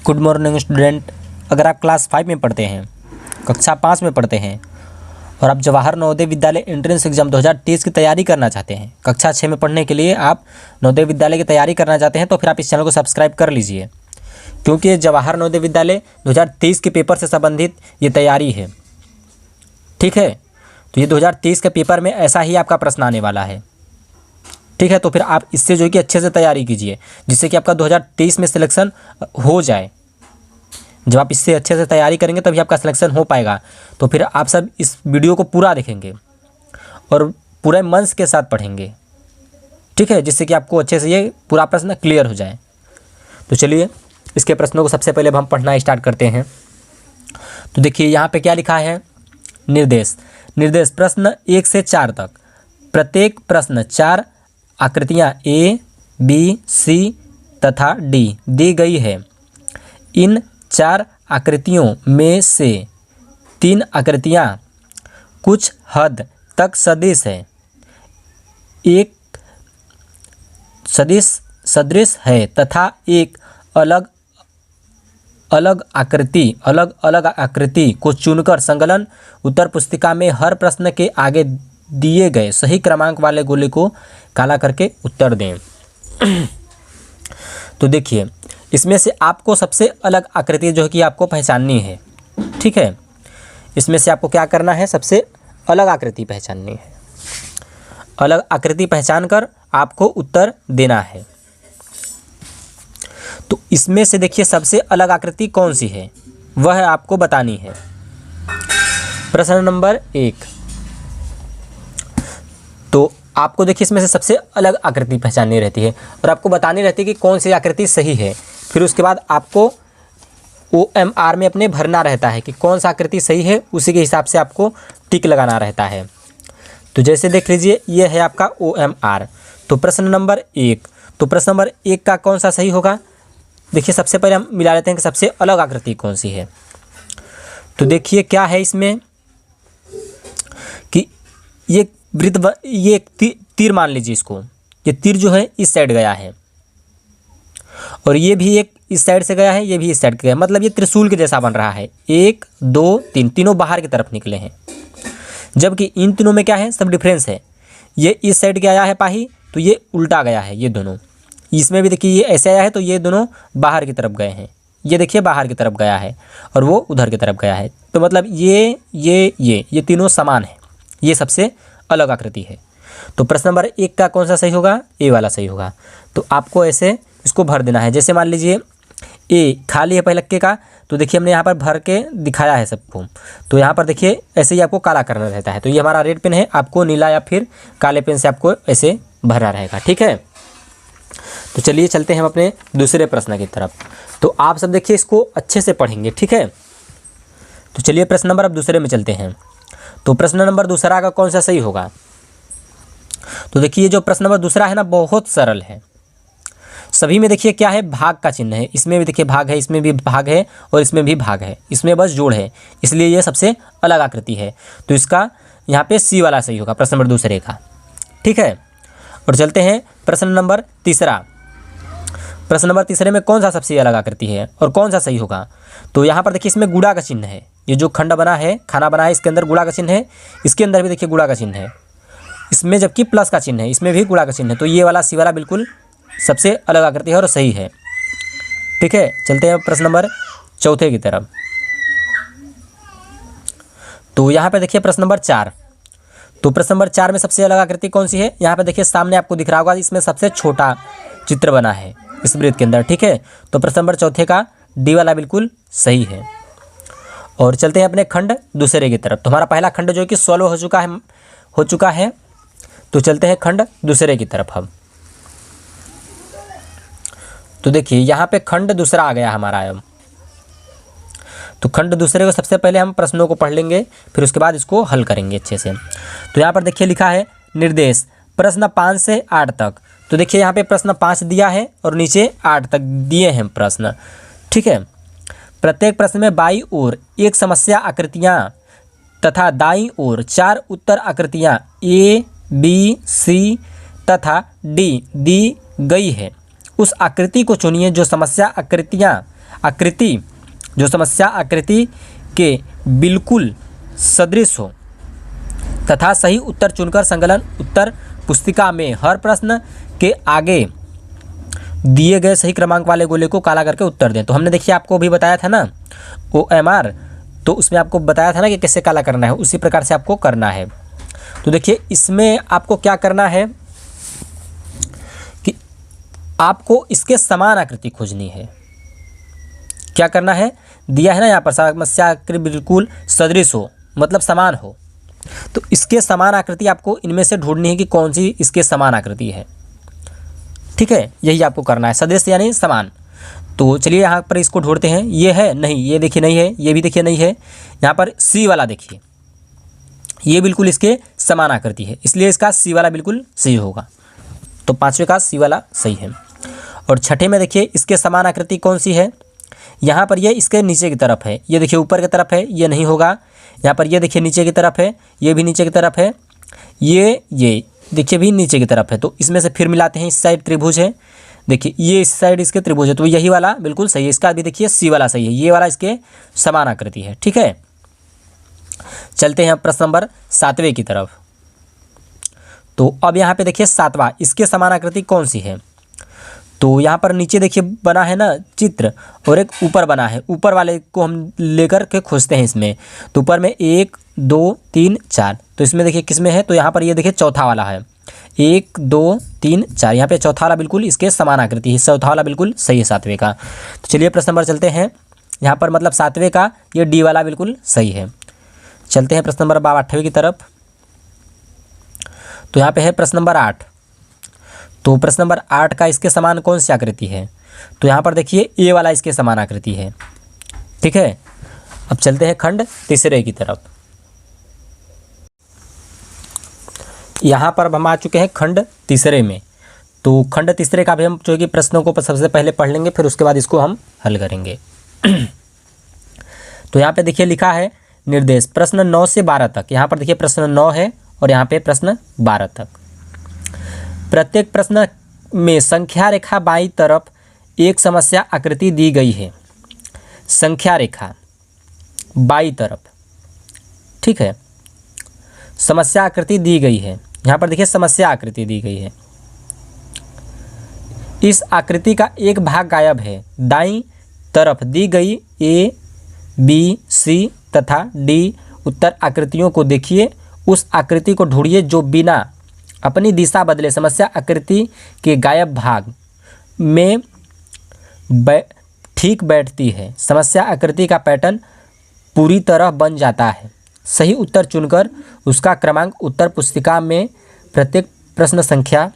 Good morning student. अगर आप class 5 में पढ़ते हैं, कक्षा 5 में पढ़ते हैं और आप जवाहर नवोदय विद्यालय एंट्रेंस एग्जाम 2023 की तैयारी करना चाहते हैं, कक्षा 6 में पढ़ने के लिए आप नवोदय विद्यालय की तैयारी करना चाहते हैं, तो फिर आप इस चैनल को सब्सक्राइब कर लीजिए, क्योंकि ये जवाहर नवोदय विद्यालय 2023 के पेपर से संबंधित ये तैयारी है। ठीक है, तो ये 2023 के पेपर में ऐसा ही आपका प्रश्न आने वाला है। ठीक है, तो फिर आप इससे जो है कि अच्छे से तैयारी कीजिए, जिससे कि आपका 2023 में सिलेक्शन हो जाए। जब आप इससे अच्छे से तैयारी करेंगे तभी आपका सिलेक्शन हो पाएगा। तो फिर आप सब इस वीडियो को पूरा देखेंगे और पूरे मन के साथ पढ़ेंगे। ठीक है, जिससे कि आपको अच्छे से ये पूरा प्रश्न क्लियर हो जाए। तो चलिए इसके प्रश्नों को सबसे पहले हम पढ़ना स्टार्ट करते हैं। तो देखिए यहाँ पे क्या लिखा है, निर्देश। प्रश्न 1 से 4 तक, प्रत्येक प्रश्न 4 आकृतियाँ A, B, C तथा D दी गई है। इन 4 आकृतियों में से 3 आकृतियाँ कुछ हद तक सदिश है, एक सदृश है तथा एक अलग अलग आकृति को चुनकर संकलन उत्तर पुस्तिका में हर प्रश्न के आगे दिए गए सही क्रमांक वाले गोले को काला करके उत्तर दें। तो देखिए इसमें से आपको सबसे अलग आकृति जो है कि आपको पहचाननी है। ठीक है, इसमें से आपको क्या करना है, सबसे अलग आकृति पहचाननी है। अलग आकृति पहचान कर आपको उत्तर देना है। तो इसमें से देखिए सबसे अलग आकृति कौन सी है वह आपको बतानी है। प्रश्न नंबर 1, तो आपको देखिए इसमें से सबसे अलग आकृति पहचाननी रहती है और आपको बतानी रहती है कि कौन सी आकृति सही है। फिर उसके बाद आपको OMR में अपने भरना रहता है कि कौन सा आकृति सही है, उसी के हिसाब से आपको टिक लगाना रहता है। तो जैसे देख लीजिए ये है आपका OMR। तो प्रश्न नंबर 1, तो प्रश्न नंबर 1 का कौन सा सही होगा, देखिए सबसे पहले हम मिला लेते हैं कि सबसे अलग आकृति कौन सी है। तो देखिए क्या है इसमें कि ये वृत्त, ये एक तीर मान लीजिए इसको, ये तीर जो है इस साइड गया है और ये भी एक इस साइड से गया है, ये भी इस साइड गया है, मतलब ये त्रिशूल के जैसा बन रहा है। 1 2 3 तीनों बाहर की तरफ निकले हैं, जबकि इन तीनों में क्या है, सब डिफरेंस है। ये इस साइड के आया है पाही, तो ये उल्टा गया है। ये दोनों, इसमें भी देखिए ये ऐसे आया है तो ये दोनों बाहर की तरफ गए हैं। ये देखिए बाहर की तरफ गया है और वो उधर की तरफ गया है। तो मतलब ये तीनों समान है, ये सबसे अलग आकृति है। तो प्रश्न नंबर 1 का कौन सा सही होगा, ए वाला सही होगा। तो आपको ऐसे इसको भर देना है। जैसे मान लीजिए ए खाली है पहलक्के का, तो देखिए हमने यहाँ पर भर के दिखाया है सबको। तो यहाँ पर देखिए ऐसे ही आपको काला करना रहता है। तो ये हमारा रेड पेन है, आपको नीला या फिर काले पेन से आपको ऐसे भरना रहेगा। ठीक है, तो चलिए चलते हैं हम अपने दूसरे प्रश्न की तरफ। तो आप सब देखिए इसको अच्छे से पढ़ेंगे। ठीक है, तो चलिए प्रश्न नंबर अब दूसरे में चलते हैं। तो प्रश्न नंबर दूसरा का कौन सा सही होगा, तो देखिए जो प्रश्न नंबर दूसरा है ना, बहुत सरल है। सभी में देखिए क्या है, भाग का चिन्ह है। इसमें भी देखिए भाग है, इसमें भी भाग है और इसमें भी भाग है, इसमें बस जोड़ है, इसलिए ये सबसे अलग आकृति है। तो इसका यहाँ पे सी वाला सही होगा प्रश्न नंबर दूसरे का। ठीक है, और चलते हैं प्रश्न नंबर तीसरा। प्रश्न नंबर तीसरे में कौन सा सबसे अलग आकृति है और कौन सा सही होगा। तो यहाँ पर देखिए इसमें गुणा का चिन्ह है। ये जो खंड बना है, खाना बना है, इसके अंदर गुणा का चिन्ह है। इसके अंदर भी देखिए गुणा का चिन्ह है, इसमें जबकि प्लस का चिन्ह है, इसमें भी गुणा का चिन्ह है। तो ये वाला सी वाला बिल्कुल सबसे अलग आकृति है और सही है। ठीक है, चलते हैं प्रश्न नंबर चौथे की तरफ। तो यहाँ पे देखिए प्रश्न नंबर 4। तो प्रश्न नंबर 4 में सबसे अलग आकृति कौन सी है, यहाँ पे देखिए सामने आपको दिख रहा होगा, इसमें सबसे छोटा चित्र बना है इस वृत्त के अंदर। ठीक है, तो प्रश्न नंबर चौथे का डी वाला बिल्कुल सही है। और चलते हैं अपने खंड दूसरे की तरफ। तो हमारा पहला खंड जो कि सॉल्व हो चुका है। तो चलते हैं खंड दूसरे की तरफ हम। तो देखिए यहाँ पे खंड दूसरा आ गया हमारा अब। तो खंड दूसरे को सबसे पहले हम प्रश्नों को पढ़ लेंगे, फिर उसके बाद इसको हल करेंगे अच्छे से। तो यहाँ पर देखिए लिखा है निर्देश, प्रश्न 5 से 8 तक। तो देखिए यहाँ पे प्रश्न 5 दिया है और नीचे 8 तक दिए हैं प्रश्न। ठीक है, प्रत्येक प्रश्न में बाईं ओर एक समस्या आकृतियाँ तथा दाईं ओर 4 उत्तर आकृतियाँ A, B, C तथा D दी गई है। उस आकृति को चुनिए जो समस्या आकृतियाँ आकृति, जो समस्या आकृति के बिल्कुल सदृश हो तथा सही उत्तर चुनकर संकलन उत्तर पुस्तिका में हर प्रश्न के आगे दिए गए सही क्रमांक वाले गोले को काला करके उत्तर दें। तो हमने देखिए आपको भी बताया था ना OMR, तो उसमें आपको बताया था ना कि कैसे काला करना है, उसी प्रकार से आपको करना है। तो देखिए इसमें आपको क्या करना है कि आपको इसके समान आकृति खोजनी है। क्या करना है, दिया है ना यहाँ पर समस्या आकृति बिल्कुल सदृश हो मतलब समान हो, तो इसके समान आकृति आपको इनमें से ढूंढनी है कि कौन सी इसके समान आकृति है। ठीक है, यही आपको करना है, सदृश यानी समान। तो चलिए यहाँ पर इसको ढूंढते हैं। ये है नहीं, ये देखिए नहीं है, ये भी देखिए नहीं है। यहाँ पर C वाला देखिए, ये बिल्कुल इसके समान आकृति है, इसलिए इसका C वाला बिल्कुल सही होगा। तो पांचवे का C वाला सही है। और छठे में देखिए इसके समान आकृति कौन सी है, यहाँ पर ये इसके नीचे की तरफ है, ये देखिए ऊपर की तरफ है, ये नहीं होगा। यहाँ पर ये देखिए नीचे की तरफ है, ये भी नीचे की तरफ है, ये देखिए भी नीचे की तरफ है। तो इसमें से फिर मिलाते हैं, इस साइड त्रिभुज है, देखिए ये इस साइड इसके त्रिभुज है, तो यही वाला बिल्कुल सही है। इसका भी देखिए C वाला सही है, ये वाला इसके समान आकृति है। ठीक है, चलते हैं प्रश्न नंबर 7वें की तरफ। तो अब यहाँ पे देखिए 7वां, इसके समान आकृति कौन सी है। तो यहाँ पर नीचे देखिए बना है ना चित्र, और एक ऊपर बना है, ऊपर वाले को हम लेकर के खोजते हैं इसमें। तो ऊपर में 1 2 3 4, तो इसमें देखिए किस में है, तो यहाँ पर ये देखिए चौथा वाला है, 1 2 3 4, यहाँ पे चौथा वाला बिल्कुल इसके समान आकृति है, चौथा वाला बिल्कुल सही है 7वें का। तो चलिए प्रश्न नंबर चलते हैं, यहाँ पर मतलब 7वें का ये D वाला बिल्कुल सही है। चलते हैं प्रश्न नंबर 8वें की तरफ। तो यहाँ पे है प्रश्न नंबर 8। तो प्रश्न नंबर 8 का इसके समान कौन सी आकृति है, तो यहाँ पर देखिए A वाला इसके समान आकृति है। ठीक है, अब चलते हैं खंड तीसरे की तरफ। यहाँ पर हम आ चुके हैं खंड तीसरे में। तो खंड तीसरे का भी हम जो कि प्रश्नों को सबसे पहले पढ़ लेंगे, फिर उसके बाद इसको हम हल करेंगे। तो यहाँ पे देखिए लिखा है निर्देश प्रश्न 9 से 12 तक। यहाँ पर देखिए प्रश्न 9 है और यहाँ पे प्रश्न 12 तक। प्रत्येक प्रश्न में संख्या रेखा बाईं तरफ एक समस्या आकृति दी गई है, संख्या रेखा बाईं तरफ। ठीक है, समस्या आकृति दी गई है, यहाँ पर देखिए समस्या आकृति दी गई है। इस आकृति का एक भाग गायब है, दाईं तरफ दी गई A B C तथा D उत्तर आकृतियों को देखिए, उस आकृति को ढूंढिए जो बिना अपनी दिशा बदले समस्या आकृति के गायब भाग में ठीक बैठती है। समस्या आकृति का पैटर्न पूरी तरह बन जाता है। सही उत्तर चुनकर उसका क्रमांक उत्तर पुस्तिका में प्रत्येक प्रश्न संख्या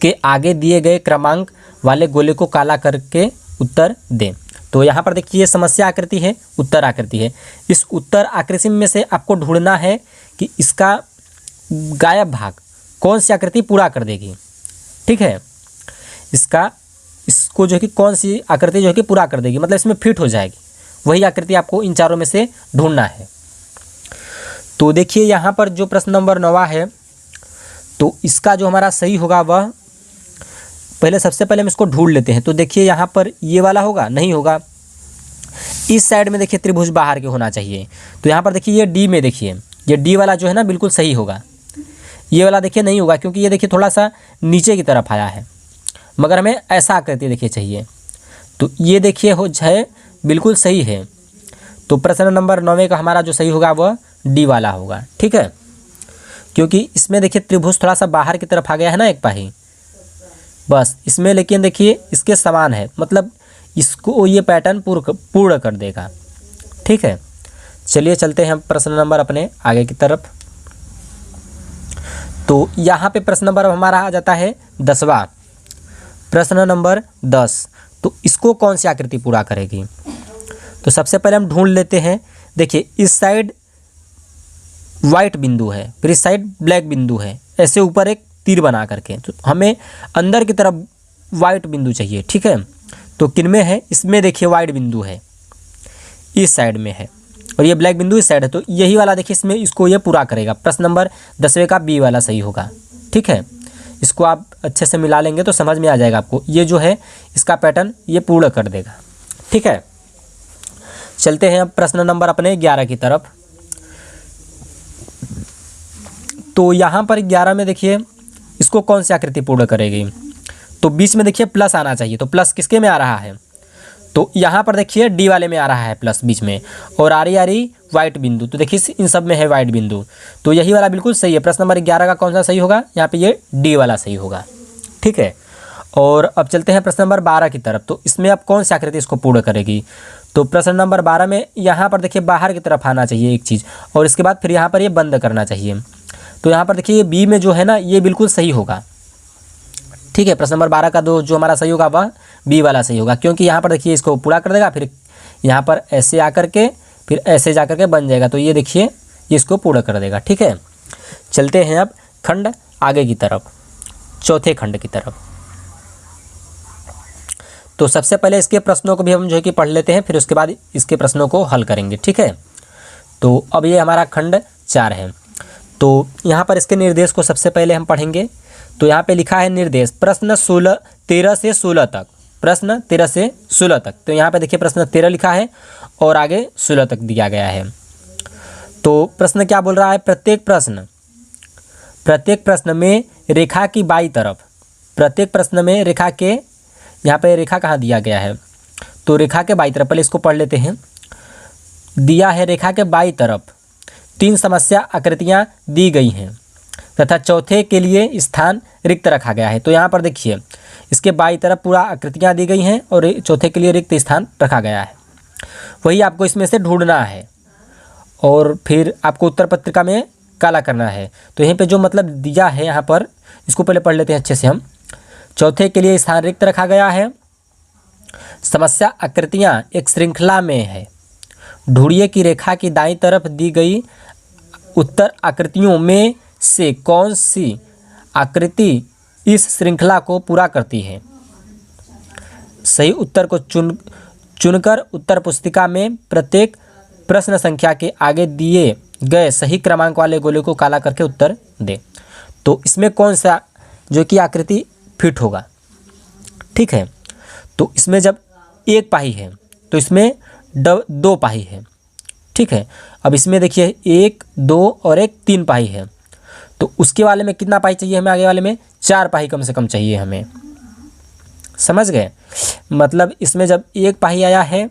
के आगे दिए गए क्रमांक वाले गोले को काला करके उत्तर दें। तो यहाँ पर देखिए समस्या आकृति है, उत्तर आकृति है। इस उत्तर आकृति में से आपको ढूंढना है कि इसका गायब भाग कौन सी आकृति पूरा कर देगी। ठीक है, इसको जो है कि कौन सी आकृति जो है कि पूरा कर देगी, मतलब इसमें फिट हो जाएगी, वही आकृति आपको इन चारों में से ढूंढना है। तो देखिए यहाँ पर जो प्रश्न नंबर 9 है, तो इसका जो हमारा सही होगा वह पहले सबसे पहले हम इसको ढूंढ लेते हैं। तो देखिए यहाँ पर ये वाला होगा, नहीं होगा। इस साइड में देखिए त्रिभुज बाहर के होना चाहिए। तो यहाँ पर देखिए ये D में देखिए ये D वाला जो है ना बिल्कुल सही होगा। ये वाला देखिए नहीं होगा, क्योंकि ये देखिए थोड़ा सा नीचे की तरफ आया है, मगर हमें ऐसा आकृति देखिए चाहिए। तो ये देखिए हो है बिल्कुल सही है। तो प्रश्न नंबर 9 का हमारा जो सही होगा वह D वाला होगा। ठीक है, क्योंकि इसमें देखिए त्रिभुज थोड़ा सा बाहर की तरफ आ गया है ना एक पाही, बस इसमें, लेकिन देखिए इसके समान है, मतलब इसको ये पैटर्न पूर्ण कर देगा। ठीक है, चलिए चलते हैं प्रश्न नंबर अपने आगे की तरफ। तो यहाँ पे प्रश्न नंबर हमारा आ जाता है 10वां, प्रश्न नंबर 10। तो इसको कौन सी आकृति पूरा करेगी, तो सबसे पहले हम ढूंढ लेते हैं। देखिए इस साइड वाइट बिंदु है, फिर इस साइड ब्लैक बिंदु है, ऐसे ऊपर एक तीर बना करके। तो हमें अंदर की तरफ वाइट बिंदु चाहिए। ठीक है, तो किन में है, इसमें देखिए वाइट बिंदु है, इस साइड में है, और ये ब्लैक बिंदु इस साइड है। तो यही वाला देखिए इसमें इसको ये पूरा करेगा। प्रश्न नंबर 10वें का B वाला सही होगा। ठीक है, इसको आप अच्छे से मिला लेंगे तो समझ में आ जाएगा आपको। ये जो है इसका पैटर्न ये पूर्ण कर देगा। ठीक है, चलते हैं अब प्रश्न नंबर अपने 11 की तरफ। तो यहाँ पर 11 में देखिए इसको कौन सी आकृति पूर्ण करेगी, तो बीच में देखिए प्लस आना चाहिए, तो प्लस किसके में आ रहा है, तो यहाँ पर देखिए डी वाले में आ रहा है प्लस बीच में, और आ रही वाइट बिंदु, तो देखिए इन सब में है वाइट बिंदु, तो यही वाला बिल्कुल सही है। प्रश्न नंबर 11 का कौन सा सही होगा, यहाँ पे ये डी वाला सही होगा। ठीक है, और अब चलते हैं प्रश्न नंबर 12 की तरफ। तो इसमें अब कौन सी आकृति इसको पूर्ण करेगी, तो प्रश्न नंबर 12 में यहाँ पर देखिए बाहर की तरफ आना चाहिए एक चीज़, और इसके बाद फिर यहाँ पर ये बंद करना चाहिए। तो यहाँ पर देखिए बी में जो है ना ये बिल्कुल सही होगा। ठीक है, प्रश्न नंबर 12 का जो हमारा सही होगा वह बी वाला सही होगा, क्योंकि यहाँ पर देखिए इसको पूरा कर देगा, फिर यहाँ पर ऐसे आकर के फिर ऐसे जा कर के बन जाएगा, तो ये देखिए ये इसको पूरा कर देगा। ठीक है, चलते हैं अब खंड आगे की तरफ, चौथे खंड की तरफ। तो सबसे पहले इसके प्रश्नों को भी हम जो है कि पढ़ लेते हैं, फिर उसके बाद इसके प्रश्नों को हल करेंगे। ठीक है, तो अब ये हमारा खंड 4 है। तो यहाँ पर इसके निर्देश को सबसे पहले हम पढ़ेंगे। तो यहाँ पे लिखा है निर्देश, प्रश्न 13 से 16 तक, प्रश्न 13 से 16 तक। तो यहाँ पे देखिए प्रश्न 13 लिखा है और आगे 16 तक दिया गया है। तो प्रश्न क्या बोल रहा है, प्रत्येक प्रश्न में रेखा की बाई तरफ, प्रत्येक प्रश्न में रेखा के, यहाँ पे रेखा कहाँ दिया गया है, तो रेखा के बाई तरफ, पहले इसको पढ़ लेते हैं। दिया है रेखा के बाई तरफ 3 समस्या आकृतियाँ दी गई हैं तथा चौथे के लिए स्थान रिक्त रखा गया है। तो यहाँ पर देखिए इसके बाई तरफ पूरा आकृतियाँ दी गई हैं और चौथे के लिए रिक्त स्थान रखा गया है, वही आपको इसमें से ढूंढना है और फिर आपको उत्तर पत्रिका में काला करना है। तो यहीं पे जो मतलब दिया है यहाँ पर, इसको पहले पढ़ लेते हैं अच्छे से हम। चौथे के लिए स्थान रिक्त रखा गया है, समस्या आकृतियाँ एक श्रृंखला में है, ढूंढिए कि रेखा की दाईं तरफ दी गई उत्तर आकृतियों में से कौन सी आकृति इस श्रृंखला को पूरा करती है। सही उत्तर को चुनकर उत्तर पुस्तिका में प्रत्येक प्रश्न संख्या के आगे दिए गए सही क्रमांक वाले गोले को काला करके उत्तर दे। तो इसमें कौन सा जो कि आकृति फिट होगा। ठीक है, तो इसमें जब एक पाही है तो इसमें 2 पाही है। ठीक है, अब इसमें देखिए 1, 2 और एक 3 पाही है, तो उसके वाले में कितना पाही चाहिए हमें, आगे वाले में 4 पाही कम से कम चाहिए हमें। समझ गए, मतलब इसमें जब एक पाही आया है,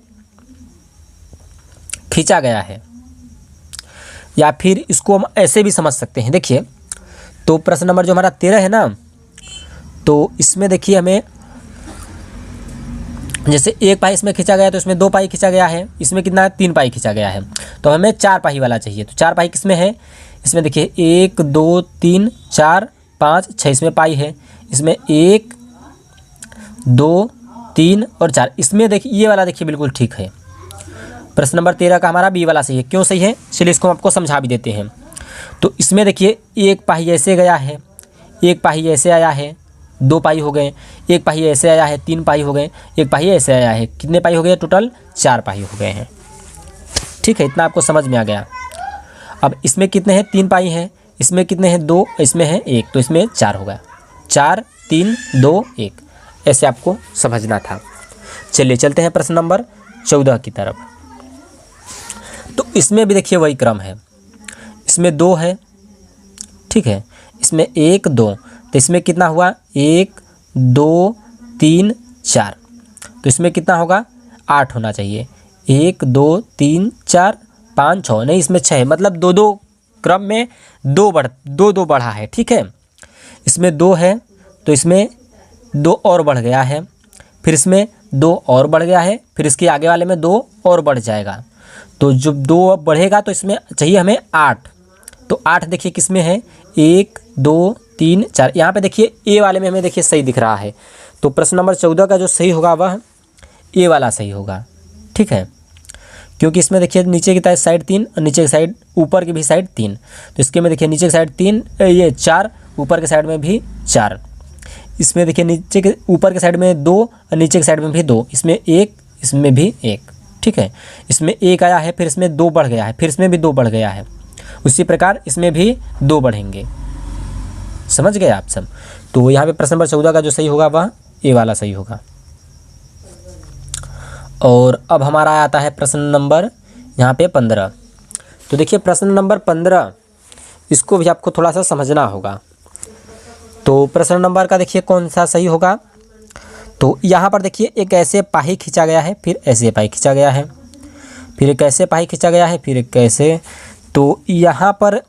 खींचा गया है, या फिर इसको हम ऐसे भी समझ सकते हैं। देखिए तो प्रश्न नंबर जो हमारा 13 है ना, तो इसमें देखिए हमें जैसे एक पाही इसमें खींचा गया तो इसमें 2 पाही खींचा गया है, इसमें कितना है 3 पाही खींचा गया है, तो हमें 4 पाही वाला चाहिए। तो 4 पाही किसमें है, इसमें देखिए 1, 2, 3, 4, 5, 6 इसमें पाई है, इसमें 1, 2, 3 और 4 इसमें देखिए ये वाला देखिए बिल्कुल ठीक है। प्रश्न नंबर 13 का हमारा बी वाला सही है। क्यों सही है, चलिए इसको हम आपको समझा भी देते हैं। तो इसमें देखिए एक पाही ऐसे गया है, एक पाही ऐसे आया है, 2 पाही हो गए, एक पाही ऐसे आया है, 3 पाही हो गए, एक पाही ऐसे आया है, कितने पाही हो गए, टोटल 4 पाही हो गए हैं। ठीक है, इतना आपको समझ में आ गया। अब इसमें कितने हैं, 3 पाई हैं, इसमें कितने हैं 2, इसमें है 1, तो इसमें 4 होगा। 4, 3, 2, 1 ऐसे आपको समझना था। चलिए चलते हैं प्रश्न नंबर 14 की तरफ। तो इसमें भी देखिए वही क्रम है, इसमें 2 है। ठीक है, इसमें 1, 2, तो इसमें कितना हुआ 1, 2, 3, 4, तो इसमें कितना होगा 8 होना चाहिए। 1, 2, 3, 4, 5, 6 नहीं, इसमें 6 है, मतलब 2 क्रम में 2 बढ़ा है। ठीक है, इसमें 2 है तो इसमें 2 और बढ़ गया है, फिर इसमें 2 और बढ़ गया है, फिर इसके आगे वाले में 2 और बढ़ जाएगा। तो जब 2 बढ़ेगा तो इसमें चाहिए हमें 8, तो 8 देखिए किस में है 1, 2, 3, 4, यहाँ पे देखिए ए वाले में हमें देखिए सही दिख रहा है। तो प्रश्न नंबर 14 का जो सही होगा वह ए वाला सही होगा। ठीक है, क्योंकि इसमें देखिए नीचे की साइड 3 और नीचे की साइड ऊपर की भी साइड 3, तो इसके में देखिए नीचे की साइड 3 ये 4, ऊपर के साइड में भी 4, इसमें देखिए नीचे के ऊपर के साइड में 2 और नीचे की साइड में भी 2, इसमें 1, इसमें भी 1। ठीक है, इसमें 1 आया है, फिर इसमें 2 बढ़ गया है, फिर इसमें भी 2 बढ़ गया है, उसी प्रकार इसमें भी 2 बढ़ेंगे। समझ गए आप सब। तो यहाँ पे प्रश्न नंबर 14 का जो सही होगा वह ए वाला सही होगा। और अब हमारा आता है प्रश्न नंबर यहाँ पे 15। तो देखिए प्रश्न नंबर 15, इसको भी आपको थोड़ा सा समझना होगा। तो प्रश्न नंबर का देखिए कौन सा सही होगा। तो यहाँ पर देखिए एक ऐसे पाही खींचा गया है, फिर ऐसे पाही खींचा गया है, फिर एक ऐसे पाही खींचा गया है, फिर एक ऐसे। तो यहाँ पर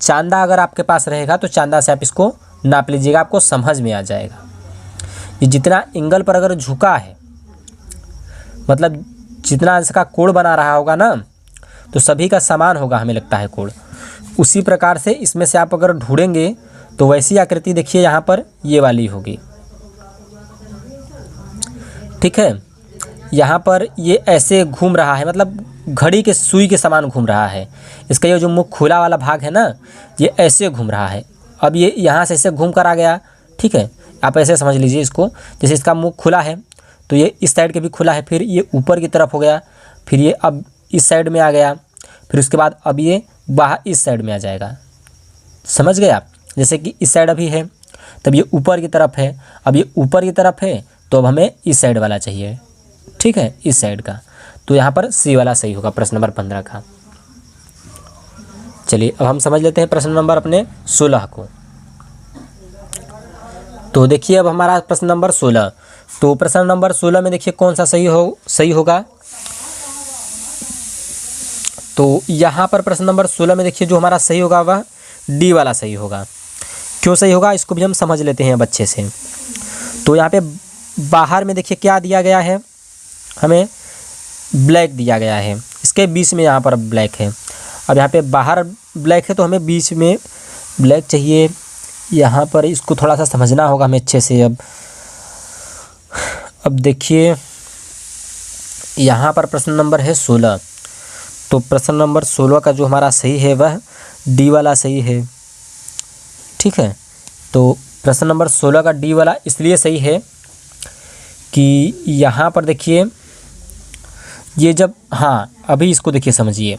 चांदा अगर आपके पास रहेगा तो चांदा से आप इसको नाप लीजिएगा, आपको समझ में आ जाएगा। ये जितना एंगल पर अगर झुका है, मतलब जितना इसका कोण बना रहा होगा ना, तो सभी का समान होगा, हमें लगता है कोण। उसी प्रकार से इसमें से आप अगर ढूंढेंगे तो वैसी आकृति देखिए यहाँ पर ये वाली होगी, ठीक है। यहाँ पर ये ऐसे घूम रहा है, मतलब घड़ी के सुई के समान घूम रहा है। इसका ये जो मुख खुला वाला भाग है ना, ये ऐसे घूम रहा है। अब ये यहाँ से ऐसे घूम कर आ गया, ठीक है। आप ऐसे समझ लीजिए इसको, जैसे इसका मुख खुला है तो ये इस साइड के भी खुला है, फिर ये ऊपर की तरफ हो गया, फिर ये अब इस साइड में आ गया, फिर उसके बाद अब ये बाहर इस साइड में आ जाएगा। समझ गए आप? जैसे कि इस साइड अभी है, तब ये ऊपर की तरफ है, अब ये ऊपर की तरफ है, तो अब हमें इस साइड वाला चाहिए, ठीक है, इस साइड का। तो यहाँ पर सी वाला सही होगा प्रश्न नंबर 15 का। चलिए अब हम समझ लेते हैं प्रश्न नंबर अपने 16 को। तो देखिए अब हमारा प्रश्न नंबर 16। तो प्रश्न नंबर 16 में देखिए कौन सा सही होगा। तो यहाँ पर प्रश्न नंबर 16 में देखिए जो हमारा सही होगा वह डी वाला सही होगा। क्यों सही होगा इसको भी हम समझ लेते हैं अब अच्छे से। तो यहाँ पे बाहर में देखिए क्या दिया गया है, हमें ब्लैक दिया गया है, इसके बीच में यहाँ पर ब्लैक है। अब यहाँ पे बाहर ब्लैक है तो हमें बीच में ब्लैक चाहिए। यहाँ पर इसको थोड़ा सा समझना होगा हमें अच्छे से। अब देखिए यहाँ पर प्रश्न नंबर है 16। तो प्रश्न नंबर 16 का जो हमारा सही है वह डी वाला सही है, ठीक है। तो प्रश्न नंबर 16 का डी वाला इसलिए सही है कि यहाँ पर देखिए ये जब, हाँ अभी इसको देखिए समझिए।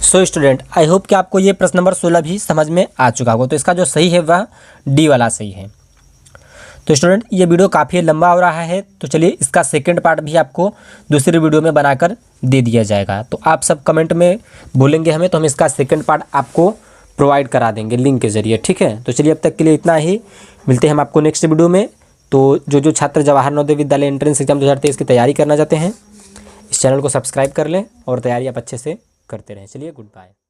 सो स्टूडेंट, आई होप कि आपको ये प्रश्न नंबर 16 भी समझ में आ चुका होगा। तो इसका जो सही है वह डी वाला सही है। तो स्टूडेंट ये वीडियो काफ़ी लंबा हो रहा है, तो चलिए इसका सेकंड पार्ट भी आपको दूसरी वीडियो में बनाकर दे दिया जाएगा। तो आप सब कमेंट में बोलेंगे हमें, तो हम इसका सेकंड पार्ट आपको प्रोवाइड करा देंगे लिंक के ज़रिए, ठीक है। तो चलिए अब तक के लिए इतना ही, मिलते हैं हम आपको नेक्स्ट वीडियो में। तो जो छात्र जवाहर नवोदय विद्यालय एंट्रेंस एग्जाम 2023 की तैयारी करना चाहते हैं, इस चैनल को सब्सक्राइब कर लें और तैयारी आप अच्छे से करते रहें। चलिए गुड बाय।